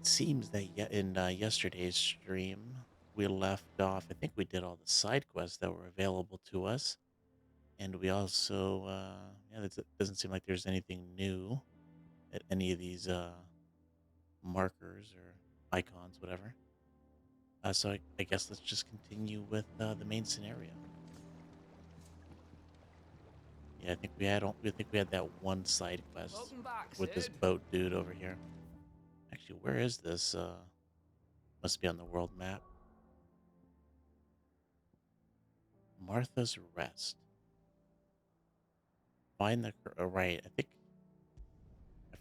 It seems that in yesterday's stream, we left off. I think we did all the side quests that were available to us, and we also, yeah, it doesn't seem like there's anything new at any of these markers or icons, whatever. So I guess let's just continue with the main scenario. Yeah, I think we think we had that one side quest Welcome back, with this Sid. boat dude over here. Actually, where is this? Must be on the world map. Martha's Rest. Find the right. I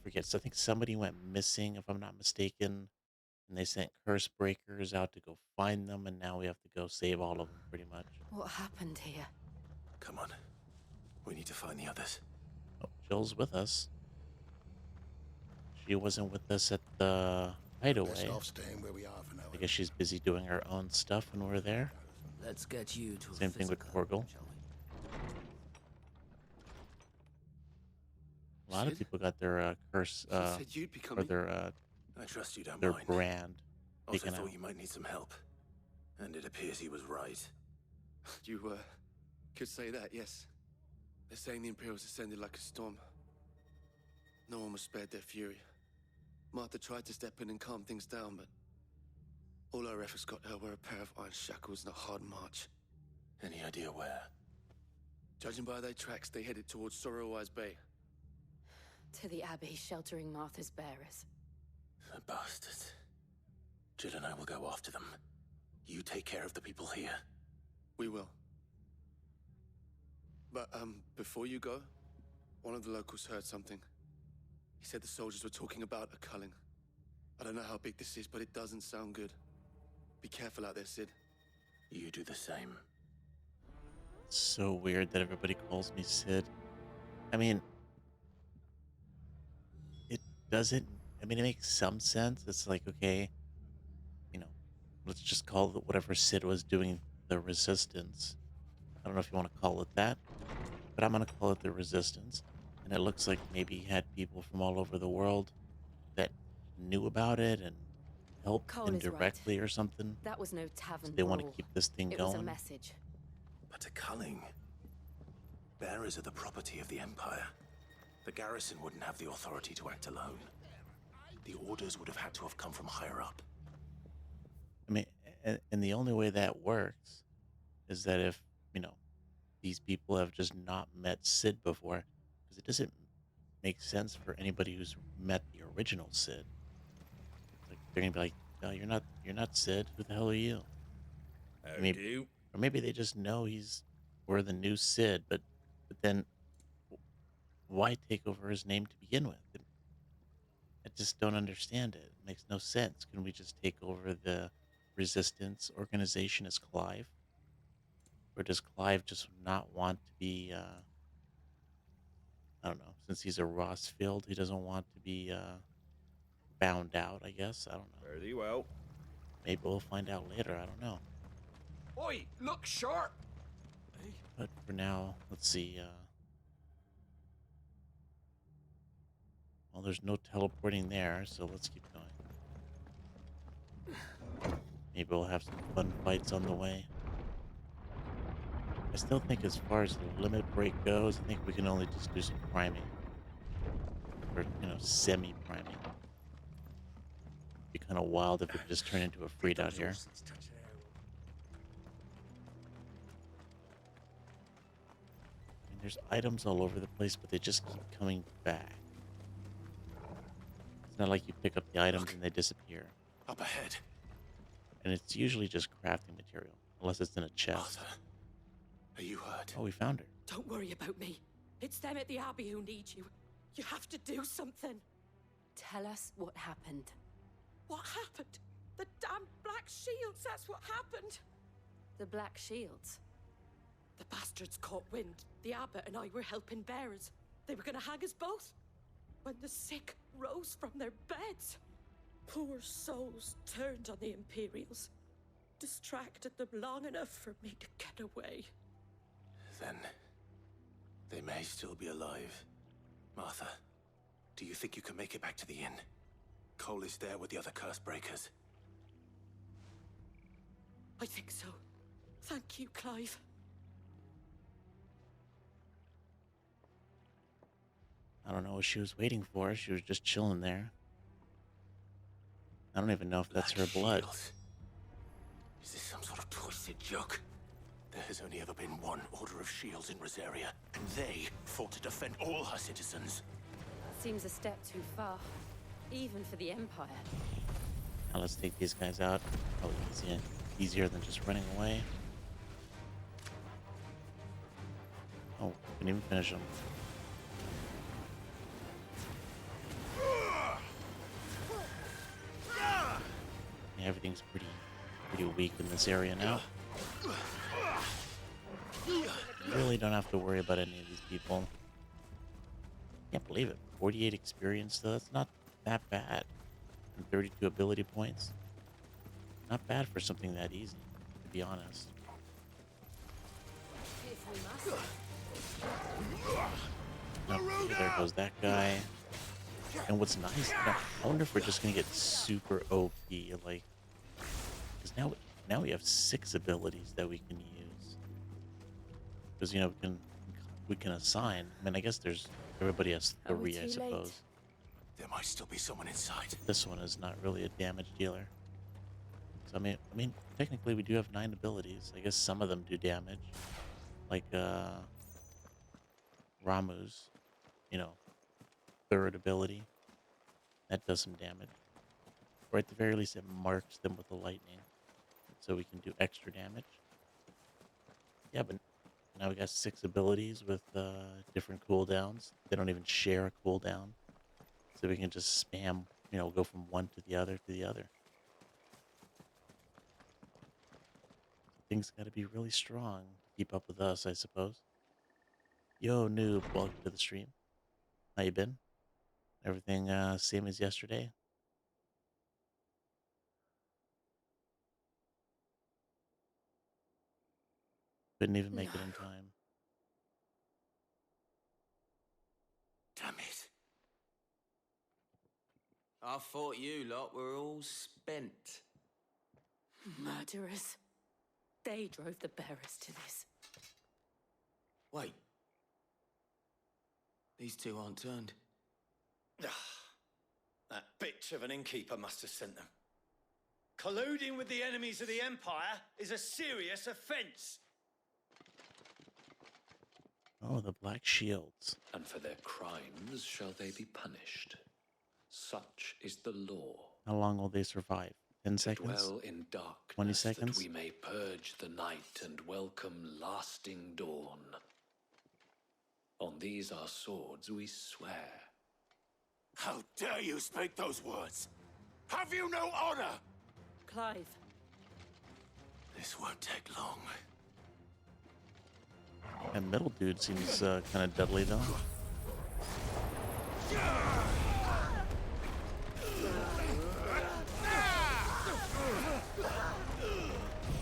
forget. So I think somebody went missing, if I'm not mistaken, and they sent curse breakers out to go find them, and now we have to go save all of them, pretty much. What happened here? Come on. We need to find the others. Oh, Jill's with us. She wasn't with us at the Best hideaway. off staying where we are for now. I guess she's busy doing her own stuff when we're there. Let's get you to a Same thing with physical, Torgal. shall we? A lot of Sid? people got their curse You said you'd be or coming. I trust you don't their mind. brand Also taken thought out. you might need some help. And it appears he was right. You could say that, yes. They're saying the Imperials descended like a storm. No one was spared their fury. Martha tried to step in and calm things down, but all our efforts got her were a pair of iron shackles and a hard march. Any idea where? Judging by their tracks, they headed towards Sorrowwise Bay. To the Abbey sheltering Martha's bearers. The bastards. Jill and I will go after them. You take care of the people here. We will. But, before you go, one of the locals heard something. He said the soldiers were talking about a culling. I don't know how big this is, but it doesn't sound good. Be careful out there, Sid. You do the same. So weird that everybody calls me Sid. I mean, it doesn't. I mean, it makes some sense. It's like, okay, you know, let's just call it whatever Sid was doing the resistance. I don't know if you want to call it that, but I'm going to call it the resistance. And it looks like maybe he had people from all over the world that knew about it and helped Cole is right. indirectly or something. That was no So tavern they want to brawl. keep this thing It was a going. message. But a culling. Bearers are the property of the Empire. The garrison wouldn't have the authority to act alone. The orders would have had to have come from higher up. I mean, and the only way that works is that if, these people have just not met Sid before, because it doesn't make sense for anybody who's met the original Sid. Like they're gonna be like, "No, you're not Sid. Who the hell are you?" How Maybe, do? or maybe they just know we're the new Sid, but then why take over his name to begin with? I just don't understand it. It makes no sense. Can we just take over the resistance organization as Clive? Or does Clive just not want to be, I don't know, since he's a Rossfield, he doesn't want to be bound out, I guess. I don't know. Very well. Maybe we'll find out later. I don't know. Oi, look sharp! But for now, let's see. Well, there's no teleporting there, so let's keep going. Maybe we'll have some fun fights on the way. I still think as far as the limit break goes, I think we can only just do some priming. Or, semi-priming. Be kind of wild if it just turned into a freed out here. I mean, there's items all over the place, but they just keep coming back. It's not like you pick up the items and they disappear. Up ahead. And it's usually just crafting material, unless it's in a chest. Arthur, are you hurt? Oh, we found her. Don't worry about me. It's them at the Abbey who need you. You have to do something. Tell us what happened. What happened? The damn Black Shields, that's what happened. The Black Shields. The bastards caught wind. The abbot and I were helping bearers. They were gonna hang us both. When the sick rose from their beds. Poor souls turned on the Imperials. Distracted them long enough for me to get away. Then they may still be alive. Martha, do you think you can make it back to the inn? hole is there with the other curse breakers. I think so. Thank you, Clive. I don't know what she was waiting for. She was just chilling there. I don't even know if that's her Black blood. Shields. Is this some sort of twisted joke? There has only ever been one Order of Shields in Rosaria, and they fought to defend all her citizens. Seems a step too far, even for the Empire. Now let's take these guys out. Probably easier than just running away. Oh, couldn't even finish them. Yeah, everything's pretty weak in this area now. You really don't have to worry about any of these people. Can't believe it. 48 experience though. That's not that bad. And 32 ability points. Not bad for something that easy, to be honest. Oh, there goes that guy. And what's nice, I wonder if we're just gonna get super OP, like, because now we have 6 abilities that we can use. Because we can assign. I mean, I guess everybody has Are we 3, I too late? suppose. There might still be someone inside. This one is not really a damage dealer. So I mean, technically we do have 9 abilities. I guess some of them do damage, like Ramu's, you know, 3rd ability that does some damage. Or at the very least, it marks them with the lightning, so we can do extra damage. Yeah, but now we got 6 abilities with different cooldowns. They don't even share a cooldown, so we can just spam. Go from one to the other to the other. Things got to be really strong to keep up with us, I suppose. Yo, noob, welcome to the stream. How you been? Everything same as yesterday? Couldn't even make it in No. time. Damn it. I thought you lot were all spent. Murderers. They drove the bearers to this. Wait. These two aren't turned. That bitch of an innkeeper must have sent them. Colluding with the enemies of the Empire is a serious offense. Oh, the Black Shields. And for their crimes shall they be punished. Such is the law. How long will they survive? 10 seconds? Dwell in darkness 20 seconds? that we may purge the night and welcome lasting dawn. On these our swords we swear. How dare you speak those words? Have you no honor? Clive. This won't take long. That middle dude seems kind of deadly, though.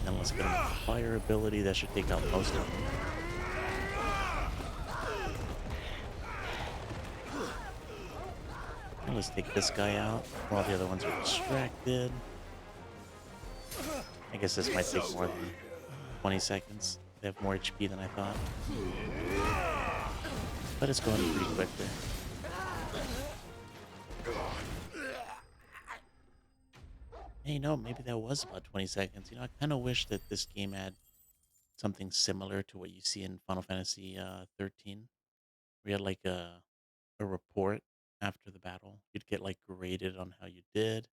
And let's get a fire ability that should take out most of them. And let's take this guy out while the other ones are distracted. I guess this might take more than 20 seconds. They have more HP than I thought. But it's going pretty quickly. Hey, maybe that was about 20 seconds. I kind of wish that this game had something similar to what you see in Final Fantasy 13. We had like a report after the battle. You'd get like graded on how you did,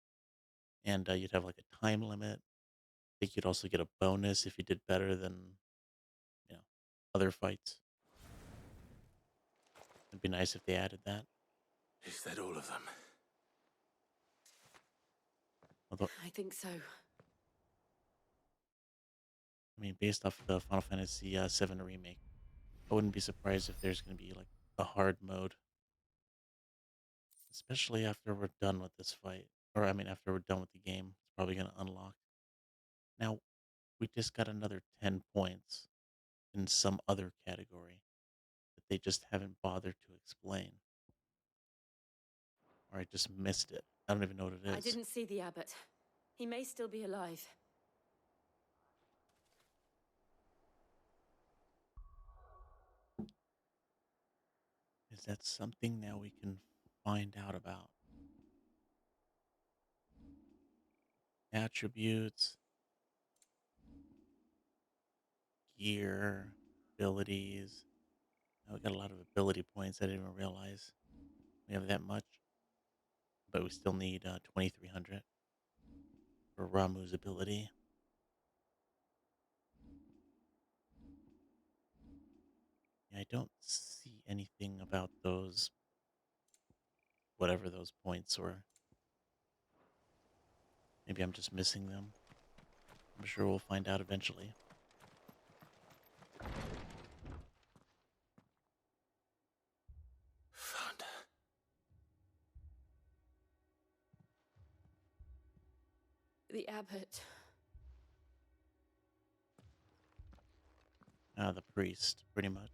and you'd have like a time limit. I think you'd also get a bonus if you did better than you know other fights. It'd be nice if they added that. Is that all of them? Although, I think so. I mean, based off the Final Fantasy 7 remake, I wouldn't be surprised if there's going to be like a hard mode, especially after we're done with this fight. Or I mean, after we're done with the game, it's probably going to unlock. Now, we just got another 10 points in some other category that they just haven't bothered to explain. Or I just missed it. I don't even know what it is. I didn't see the abbot. He may still be alive. Is that something that we can find out about? Attributes, gear, abilities. Oh, we got a lot of ability points. I didn't even realize we have that much. But we still need 2,300 for Ramu's ability. Yeah, I don't see anything about those, whatever those points were. Maybe I'm just missing them. I'm sure we'll find out eventually. Found her. The abbot. The priest, pretty much.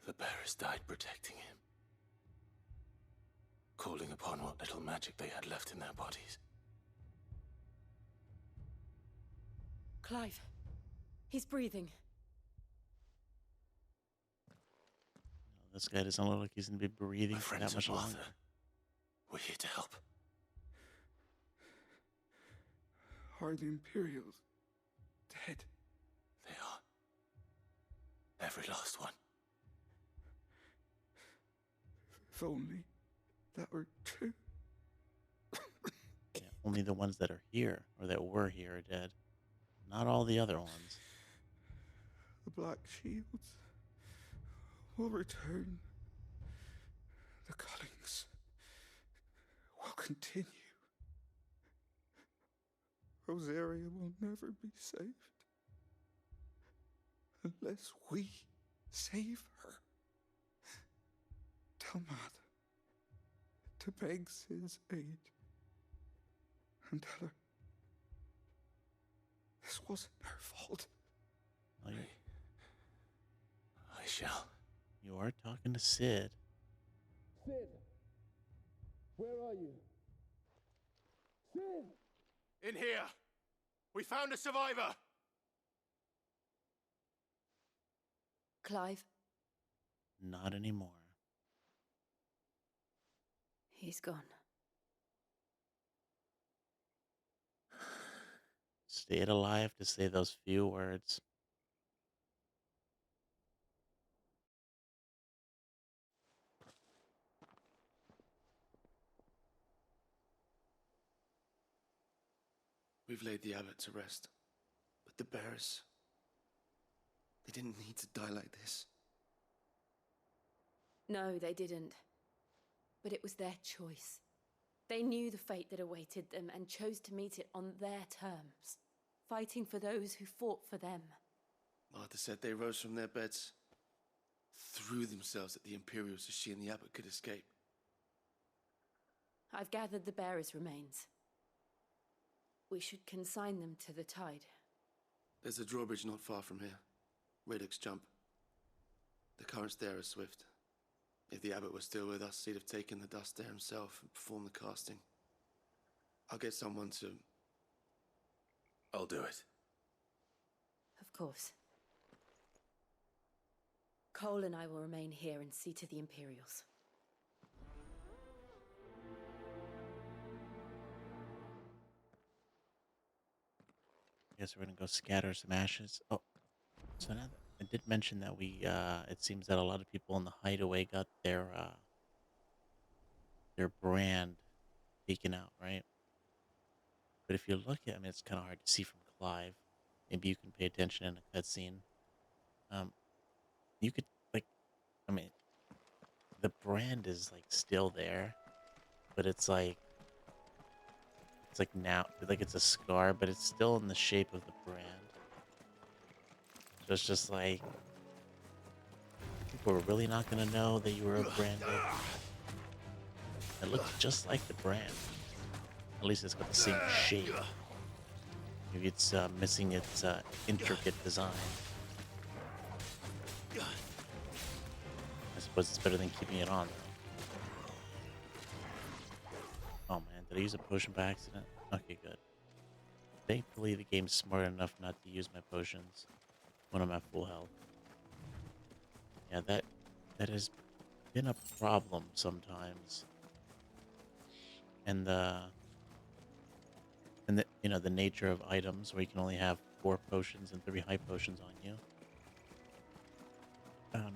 The bearers died protecting him, calling upon what little magic they had left in their bodies. Clive. He's breathing. This guy doesn't look like he's going to be breathing My for friends that much and longer. Martha, we're here to help. Are the Imperials dead? They are. Every last one. If only that were true. Yeah, only the ones that are here, or that were here, are dead. Not all the other ones. The Black Shields will return. The Cullings will continue. Rosaria will never be saved unless we save her. Tell Matt to beg Sid's aid and tell her this wasn't her fault. Oh, I shall. you are talking to Sid. Sid, where are you? Sid! In here! We found a survivor! Clive. Not anymore. He's gone. Stayed alive to say those few words. We've laid the abbot to rest. But the bearers, they didn't need to die like this. No, they didn't. But it was their choice. They knew the fate that awaited them and chose to meet it on their terms, fighting for those who fought for them. Martha said they rose from their beds, threw themselves at the Imperials so she and the abbot could escape. I've gathered the bearers' remains. We should consign them to the tide. There's a drawbridge not far from here. Radix Jump. The currents there are swift. If the abbot was still with us, he'd have taken the dust there himself and performed the casting. I'll get someone to... I'll do it. Of course. Cole and I will remain here and see to the Imperials. Guess we're gonna go scatter some ashes. Oh, so now I did mention that it seems that a lot of people in the hideaway got their brand taken out, right? But if you look at, I mean, it's kind of hard to see from Clive. Maybe you can pay attention in a cutscene. You could, like, I mean, the brand is like still there, but it's like now, like it's a scar, but it's still in the shape of the brand. So it's just like, people are really not gonna know that you were a brand. It looks just like the brand. At least it's got the same shape. Maybe it's missing its intricate design. I suppose it's better than keeping it on, though. Oh man, did I use a potion by accident? Okay, good. Thankfully, the game's smart enough not to use my potions when I'm at full health. Yeah, that has been a problem sometimes. And the nature of items where you can only have 4 potions and 3 high potions on you.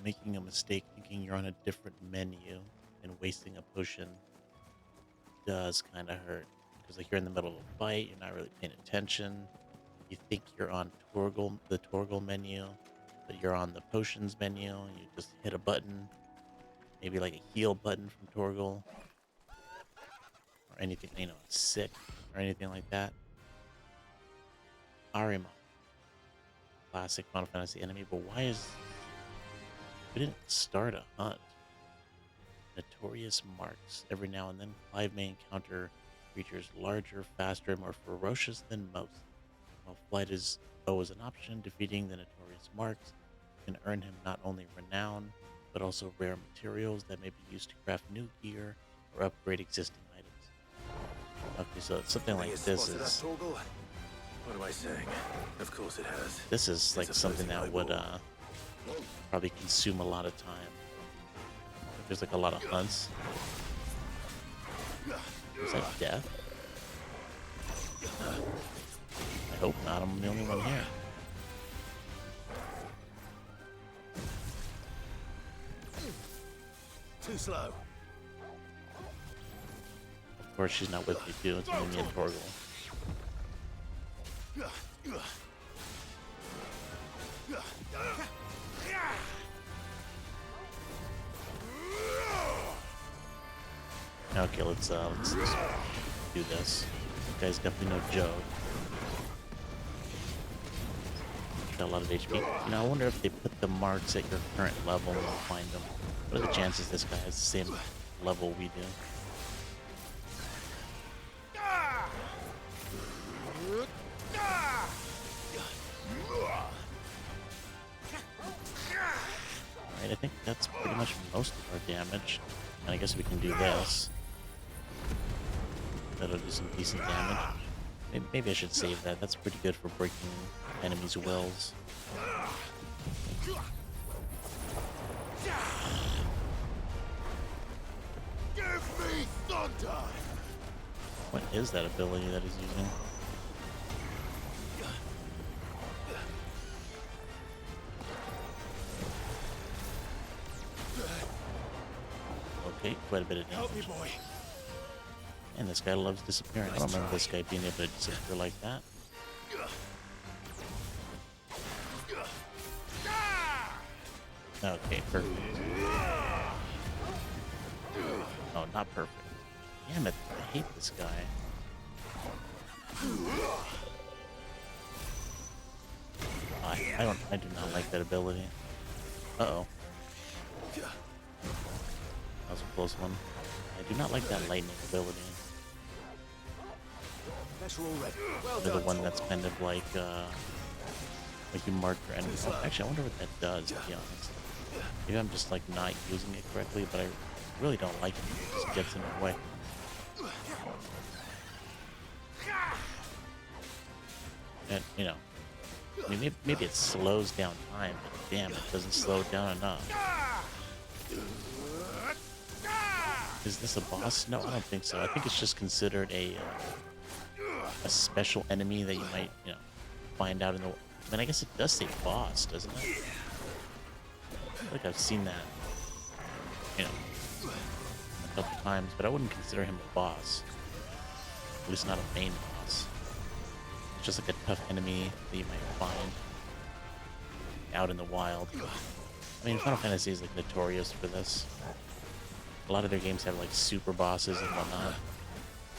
Making a mistake thinking you're on a different menu and wasting a potion does kind of hurt. Because like you're in the middle of a fight, you're not really paying attention. You think you're on the Torgal menu, but you're on the potions menu, and you just hit a button, maybe like a heal button from Torgal, or anything, sick, or anything like that. Arima, classic Final Fantasy enemy, but why is... We didn't start a hunt. Notorious marks. Every now and then, Clive may encounter creatures larger, faster, and more ferocious than most. While flight is always an option, defeating the notorious marks can earn him not only renown, but also rare materials that may be used to craft new gear or upgrade existing items. Okay, so something like this is... What am I saying? Of course it has. This is like something that would probably consume a lot of time. If there's like a lot of hunts. Is that death? I hope not. I'm the only one here. Too slow. Of course she's not with me too. It's only me and Torgal. Okay, let's just do this. This guy's definitely no joke. Got a lot of HP. I wonder if they put the marks at your current level and find them. What are the chances this guy has the same level we do? Alright, I think that's pretty much most of our damage. And I guess we can do this. That'll do some decent damage. Maybe I should save that. That's pretty good for breaking enemies' wills. Give me thunder! What is that ability that he's using? Okay, quite a bit of damage. Help me, boy. And this guy loves disappearing. I don't remember this guy being able to disappear like that. Okay, perfect. Oh, not perfect. Damn it, I hate this guy. I do not like that ability. Uh-oh. That was a close one. I do not like that lightning ability. They're the one that's kind of like you mark your enemies. Oh, actually, I wonder what that does, to be honest. Maybe I'm just like not using it correctly, but I really don't like it. It just gets in my way. And, I mean, maybe it slows down time, but damn, it doesn't slow it down enough. Is this a boss? No, I don't think so. I think it's just considered a special enemy that you might, find out in the... I mean, I guess it does say boss, doesn't it? I feel like I've seen that, a couple times, but I wouldn't consider him a boss. At least not a main boss. It's just like a tough enemy that you might find out in the wild. I mean, Final Fantasy is like notorious for this. A lot of their games have like super bosses and whatnot.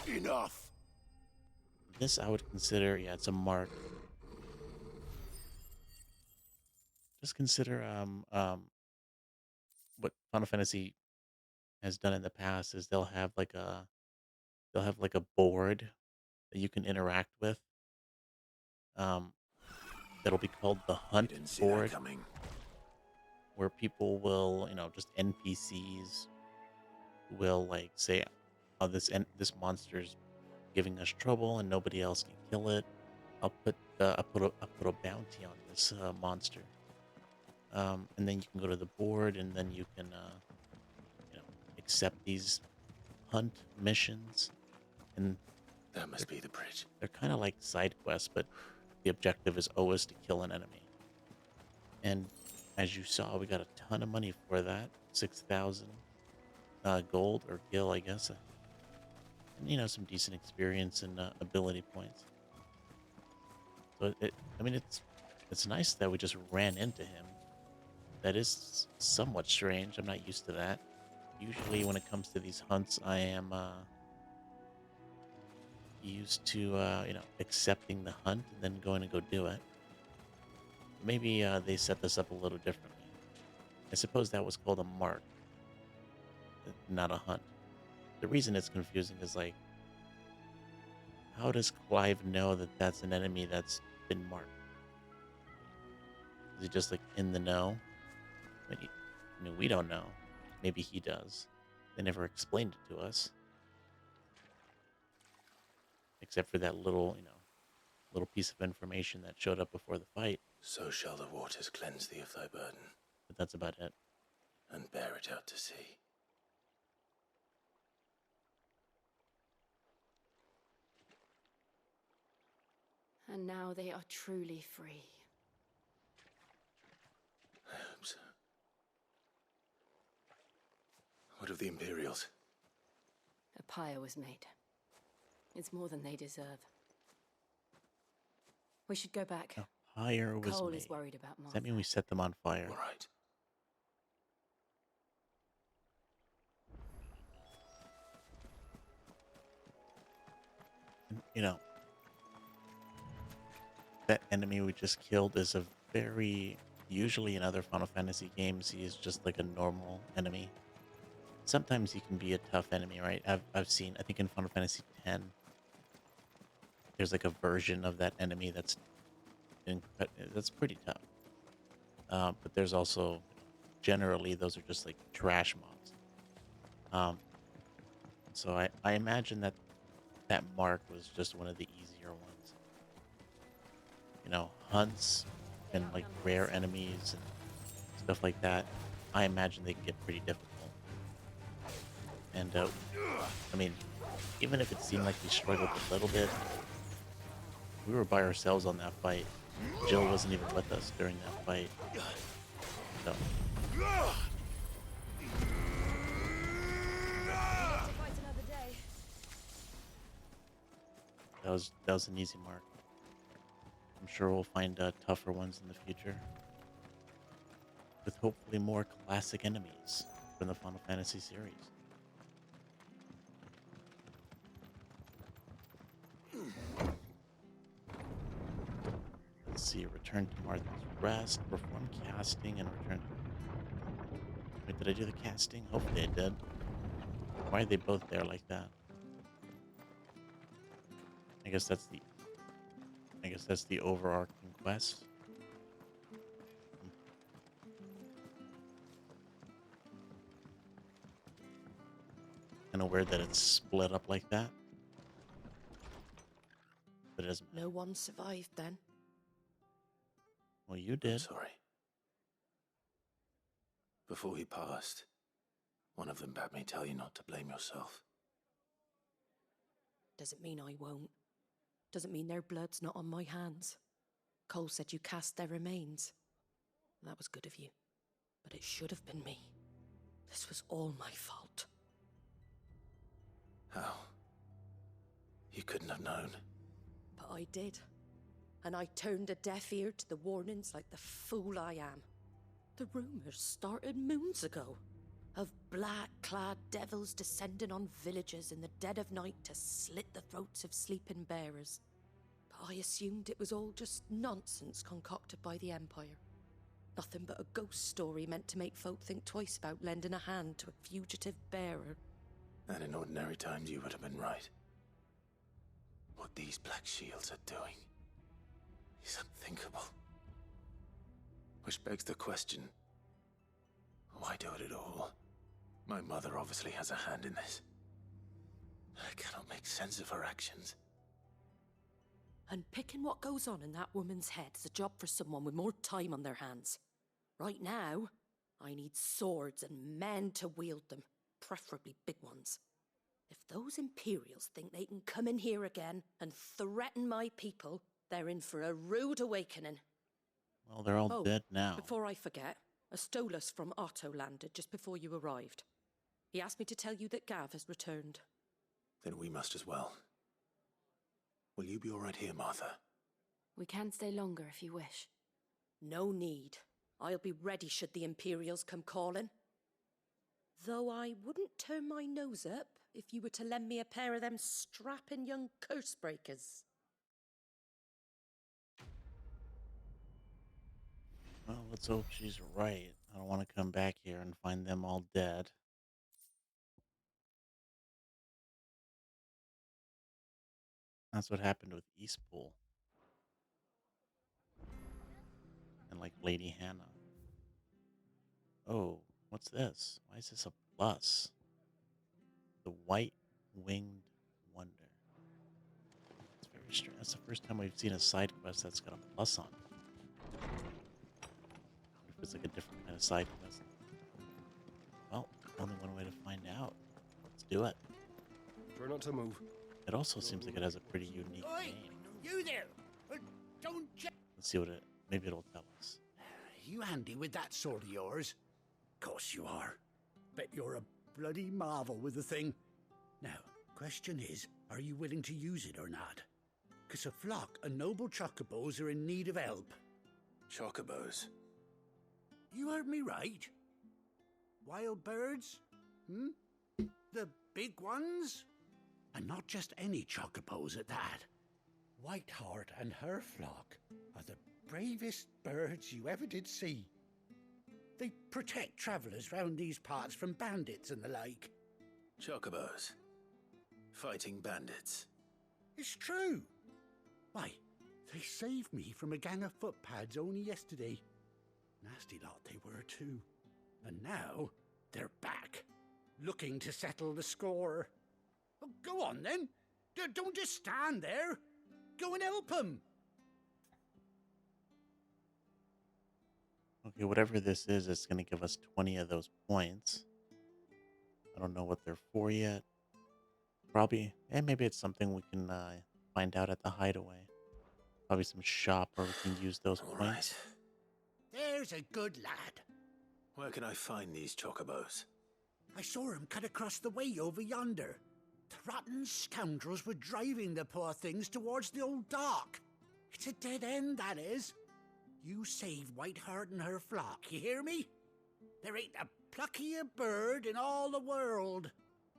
Enough. This I would consider, yeah, it's a mark. Just consider what Final Fantasy has done in the past is they'll have like a board that you can interact with. That'll be called the Hunt board, where people will, just NPCs will like say, "Oh, this monster's giving us trouble, and nobody else can kill it. I'll put a bounty on this monster." And then you can go to the board, and then you can accept these hunt missions, and That must be the bridge. they're kind of like side quests, but the objective is always to kill an enemy. And as you saw, we got a ton of money for that, 6,000 gold or gil, I guess, and some decent experience and ability points. So it's nice that we just ran into him. That is somewhat strange. I'm not used to that. Usually, when it comes to these hunts, I am used to accepting the hunt and then going to go do it. Maybe they set this up a little differently. I suppose that was called a mark, not a hunt. The reason it's confusing is like, how does Clive know that that's an enemy that's been marked? Is he just like in the know? We don't know. Maybe he does. They never explained it to us, except for that little piece of information that showed up before the fight. So shall the waters cleanse thee of thy burden, But that's about it. and bear it out to sea. And now they are truly free. I hope so. What of the Imperials? A pyre was made. It's more than they deserve. We should go back. A pyre was Cole made. is worried about Does Martha. that mean we set them on fire? All right. And, that enemy we just killed is a very... Usually in other Final Fantasy games, he is just like a normal enemy. Sometimes he can be a tough enemy, right? I've seen, I think in Final Fantasy X, there's like a version of that enemy that's pretty tough. But there's also, generally, those are just like trash mobs. So I imagine that mark was just one of the easier ones. Hunts and like rare enemies and stuff like that, I imagine they can get pretty difficult. And even if it seemed like we struggled a little bit, we were by ourselves on that fight. Jill wasn't even with us during that fight. So that was an easy mark. I'm sure we'll find tougher ones in the future, with hopefully more classic enemies from the Final Fantasy series. Let's see, return to Martha's Rest, perform casting, and return. Wait, did I do the casting? Hopefully I did. Why are they both there like that? I guess that's the overarching quest. Kind of weird that it's split up like that. But it doesn't matter. No one survived then. Well, you I'm did. sorry. Before he passed, one of them bade me tell you not to blame yourself. Doesn't mean I won't. Doesn't mean their blood's not on my hands. Cole said you cast their remains. That was good of you. But it should have been me. This was all my fault. How? You couldn't have known. But I did. And I turned a deaf ear to the warnings like the fool I am. The rumors started moons ago. Of black-clad devils descending on villages in the dead of night to slit the throats of sleeping bearers. But I assumed it was all just nonsense concocted by the Empire. Nothing but a ghost story meant to make folk think twice about lending a hand to a fugitive bearer. And in ordinary times you would have been right. What these Black Shields are doing is unthinkable. Which begs the question, My mother obviously has a hand in this. I cannot make sense of her actions. Unpicking what goes on in that woman's head is a job for someone with more time on their hands. Right now, I need swords and men to wield them, preferably big ones. If those Imperials think they can come in here again and threaten my people, they're in for a rude awakening. Well, they're all dead now. Before I forget, a Stolas from Otto landed just before you arrived. He asked me to tell you that Gav has returned. Then we must as well. Will you be all right here, Martha? We can stay longer if you wish. No need. I'll be ready should the Imperials come calling. Though I wouldn't turn my nose up if you were to lend me a pair of them strapping young curse breakers. Well, let's hope she's right. I don't want to come back here and find them all dead. That's what happened with Eastpool. And like Lady Hannah. Oh, what's this? Why is this a plus? The White Winged Wonder. It's very strange. That's the first time we've seen a side quest that's got a plus on it. If it's like a different kind of side quest. Well, only one way to find out. Let's do it. Try not to move. It also seems like it has a pretty unique name. You there! Don't Let's see what it... Maybe it'll tell us. You handy with that sword of yours? Course you are. Bet you're a bloody marvel with the thing. Now, question is, are you willing to use it or not? 'Cause a flock of noble chocobos are in need of help. Chocobos? You heard me right. Wild birds? The big ones? And not just any chocobos at that. Whiteheart and her flock are the bravest birds you ever did see. They protect travellers round these parts from bandits and the like. Chocobos? Fighting bandits? It's true. Why, they saved me from a gang of footpads only yesterday. Nasty lot they were too. And now they're back, looking to settle the score. Well, go on then. Don't just stand there. Go and help them. Okay, whatever this is, it's going to give us 20 of those points. I don't know what they're for yet. Probably, maybe it's something we can find out at the hideaway. Probably some shop where we can use those points. There's a good lad. Where can I find these chocobos? I saw him cut across the way over yonder. The rotten scoundrels were driving the poor things towards the old dock. It's a dead end, that is. You save Whiteheart and her flock, you hear me? There ain't a pluckier bird in all the world.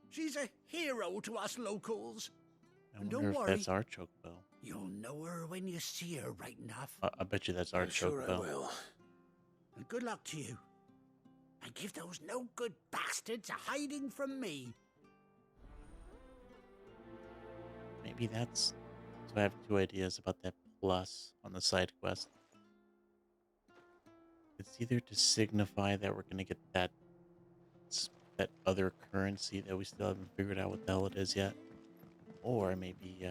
She's a hero to us locals. I And wonder don't if worry, that's our chocobo. you'll know her when you see her right enough. I bet you that's our I'm sure I chocobo. will. And good luck to you. And give those no-good bastards a hiding from me. Maybe that's... So I have two ideas about that plus on the side quest. It's either to signify that we're going to get that other currency that we still haven't figured out what the hell it is yet. Or maybe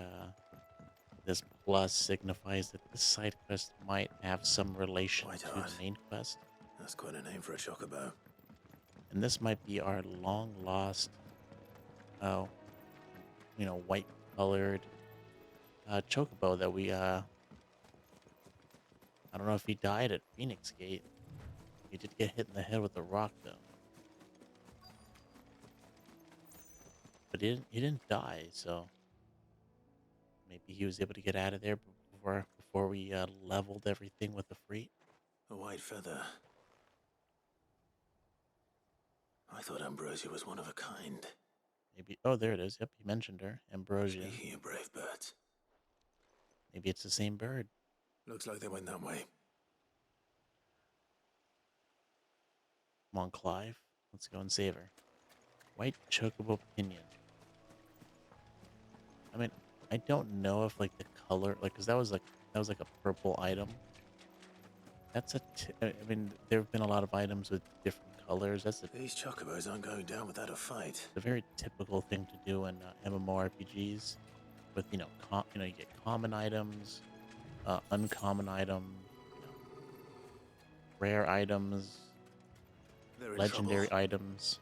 this plus signifies that the side quest might have some relation to the main quest. That's quite a name for a chocobo. And this might be our long lost, white colored chocobo that we, I don't know if he died at Phoenix Gate. He did get hit in the head with a rock, though. But he didn't die, so maybe he was able to get out of there before we leveled everything with the freight. A white feather. I thought Ambrosia was one of a kind. Maybe. Oh, there it is. Yep, you mentioned her, Ambrosia. Speaking of brave birds. Maybe it's the same bird. Looks like they went that way. Come on, Clive. Let's go and save her. White chocobo pinion. I mean, I don't know if like the color, because that was like a purple item. That's I mean, there have been a lot of items with different colors. That's These chocobos aren't going down without a fight. a very typical thing to do in MMORPGs. With you get common items, uncommon item, rare items, They're in legendary trouble. items,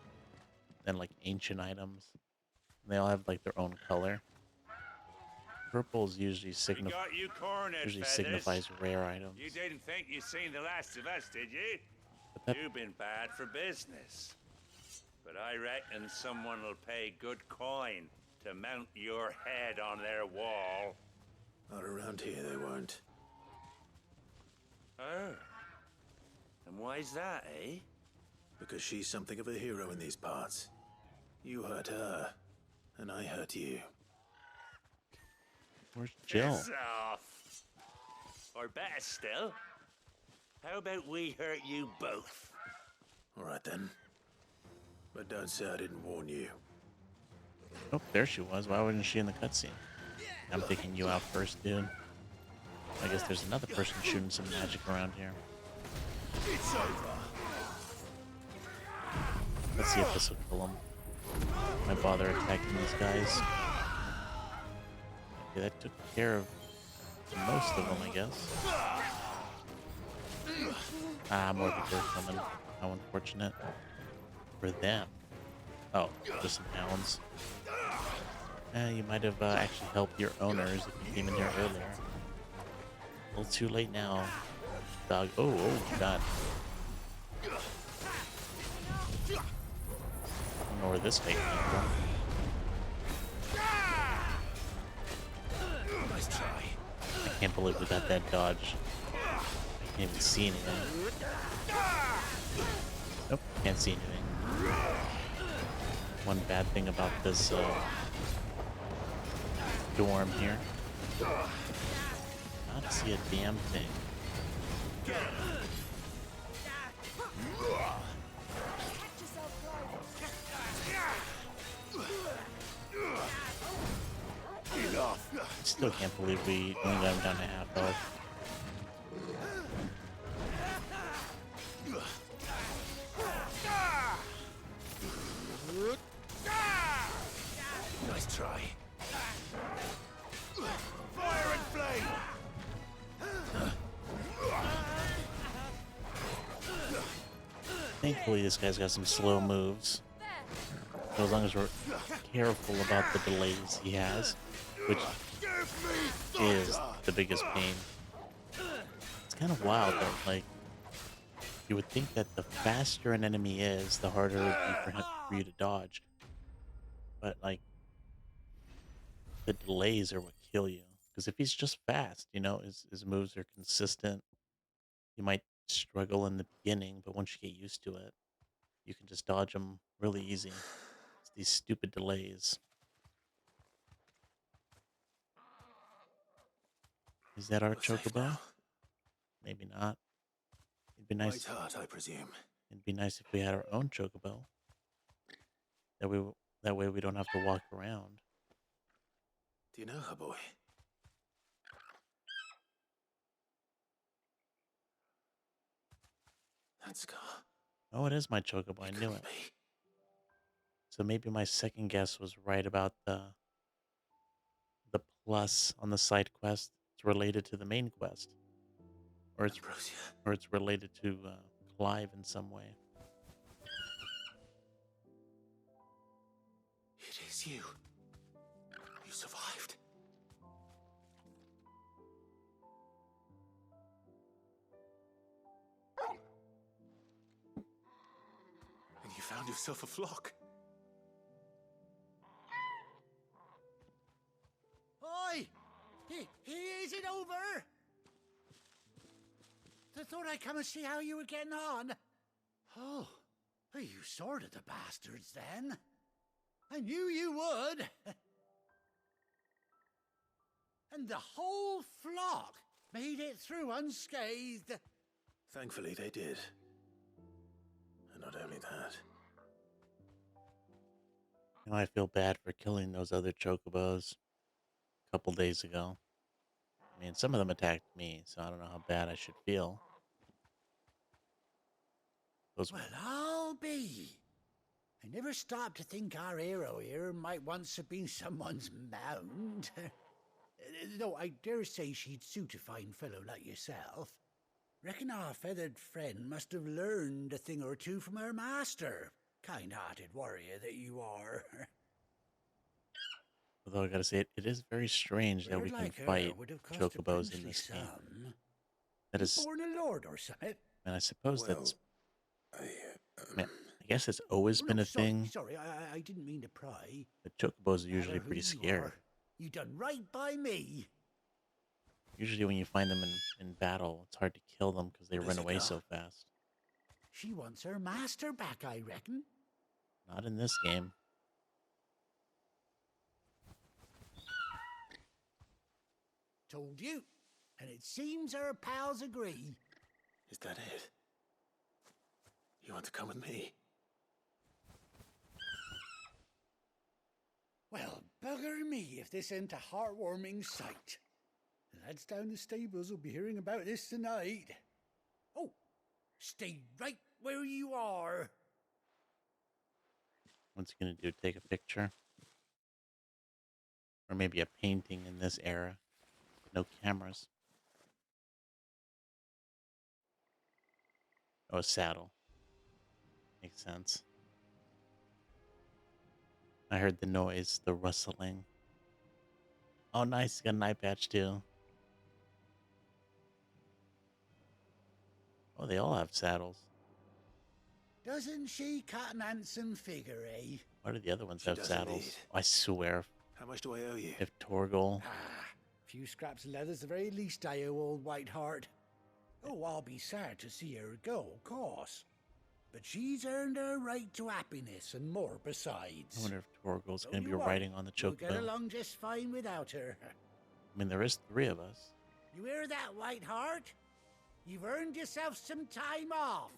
then like ancient items. And they all have like their own color. Purple is usually We got you cornered, usually Feathers. signifies rare items. You didn't think you'd seen the last of us, did you? But that, You've been bad for business. But I reckon someone will pay good coin to mount your head on their wall. Not around here, they won't. Oh. And why's that, eh? Because she's something of a hero in these parts. You hurt her, and I hurt you. where's Jill? Piss off. Or better still, how about we hurt you both? All right then. But don't say I didn't warn you. Oh, there she was. Why wasn't she in the cutscene? I'm taking you out first, dude. I guess there's another person shooting some magic around here. It's over. Let's see if this will kill him. Might bother attacking these guys. Okay, that took care of most of them, I guess. Ah, more people are coming. How unfortunate for them. Oh, just some hounds. You might have actually helped your owners if you came in here earlier. A little too late now. Dog. Oh, God. I don't know where this guy came from. Nice try. I can't believe we got that dodge. I can't even see anything. Nope, can't see anything. One bad thing about this dorm here. Not see a damn thing. I still can't believe we only got him down to half health. Nice try. Fire and flame! Thankfully, this guy's got some slow moves. So as long as we're careful about the delays he has, which is the biggest pain. It's kind of wild that, like, you would think that the faster an enemy is, the harder it would be for you to dodge. But, like, the delays are what kill you. Because if he's just fast, his moves are consistent. You might struggle in the beginning, but once you get used to it, you can just dodge them really easy. It's these stupid delays. Is that our We're safe chocobo? now. Maybe not. It'd be nice. White heart, I presume. It'd be nice if we had our own chocobo. That way we don't have to walk around. Do you know her, boy? That scar. Oh, it is my chocobo. I knew it. So maybe my second guess was right about the plus on the side quest. It's related to the main quest, or it's related to Clive in some way. It is you. You survived. And you found yourself a flock. Oi! Is it over? I thought I'd come and see how you were getting on. Oh, you sorted the bastards then. I knew you would. And the whole flock made it through unscathed. Thankfully, they did. And not only that. I feel bad for killing those other chocobos a couple days ago. I mean, some of them attacked me, so I don't know how bad I should feel. Those Well, I'll be. I never stopped to think our hero here might once have been someone's mount. Though I dare say she'd suit a fine fellow like yourself. Reckon our feathered friend must have learned a thing or two from her master. Kind-hearted warrior that you are. Although I gotta say, it is very strange that we Bird can like her fight would have cost a chocobos in princely this game. sum. That You is, born a lord or something? and I suppose Well, that's. I mean, I guess it's always Oh, been no, a thing, sorry, I didn't mean to pry. but chocobos are Matter usually who pretty you scary. are, you done right by me. Usually, when you find them in battle, it's hard to kill them because they Where run does it away go? so fast. She wants her master back, I reckon. Not in this game. Told you. And it seems her pals agree. Is that it? You want to come with me? Well, bugger me if this ain't a heartwarming sight. The lads down the stables will be hearing about this tonight. Oh, stay right where you are. What's he gonna do? Take a picture? Or maybe a painting in this era? No cameras. Oh, a saddle. Makes sense. I heard the noise, the rustling. Oh, nice. He's got an eye patch, too. Oh, they all have saddles. Doesn't she cut an handsome figure, eh? Why do the other ones She have does saddles? indeed. I swear, How much do I owe you? if Torgal... Ah, few scraps of leather's the very least I owe old Whiteheart. Oh, I'll be sad to see her go, of course. But she's earned her right to happiness and more besides. I wonder if Torgal's Don't going to be you worry, riding on the we'll get chocobo. along just fine without her. I mean, there is 3 of us. You hear that, Whiteheart? You've earned yourself some time off.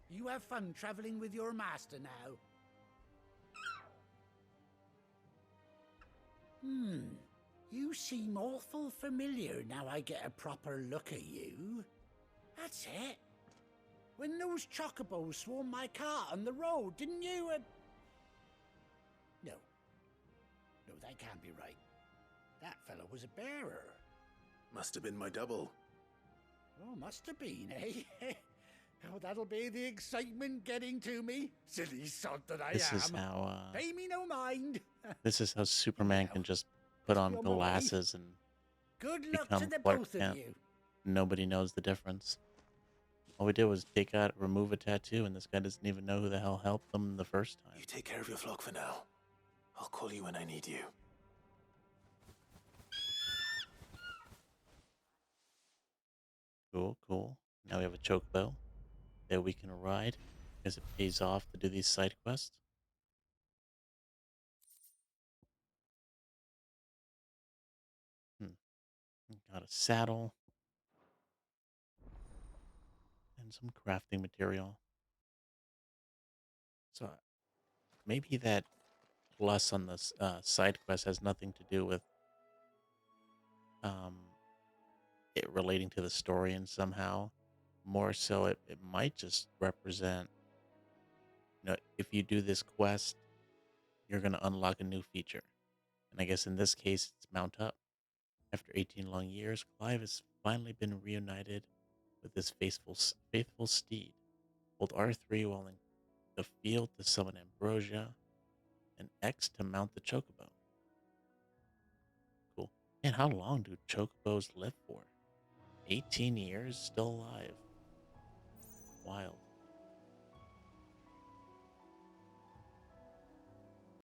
You have fun traveling with your master now. You seem awful familiar now I get a proper look at you. That's it. When those chocobos swarmed my cart on the road, didn't you? No. No, that can't be right. That fellow was a bearer. Must have been my double. Oh, must have been, eh? Oh, that'll be the excitement getting to me. Silly sod that I This am. is how, Pay me no mind. this is how Superman can just put on on my way. glasses and Good luck become to the Clark both of Kent. you. Nobody knows the difference. All we did was remove a tattoo, and this guy doesn't even know who the hell helped them the first time. You take care of your flock for now. I'll call you when I need you. Cool, cool. Now we have a chocobo that we can ride because it pays off to do these side quests. Got a saddle and some crafting material. So maybe that plus on the side quest has nothing to do with um, it relating to the story and somehow. More so, it might just represent, if you do this quest, you're going to unlock a new feature. And I guess in this case, it's Mount Up. After 18 long years, Clive has finally been reunited with his faithful steed. Hold R3 while in the field to summon Ambrosia, and X to mount the chocobo. Cool. And how long do chocobos live for? 18 years? Still alive. Wild.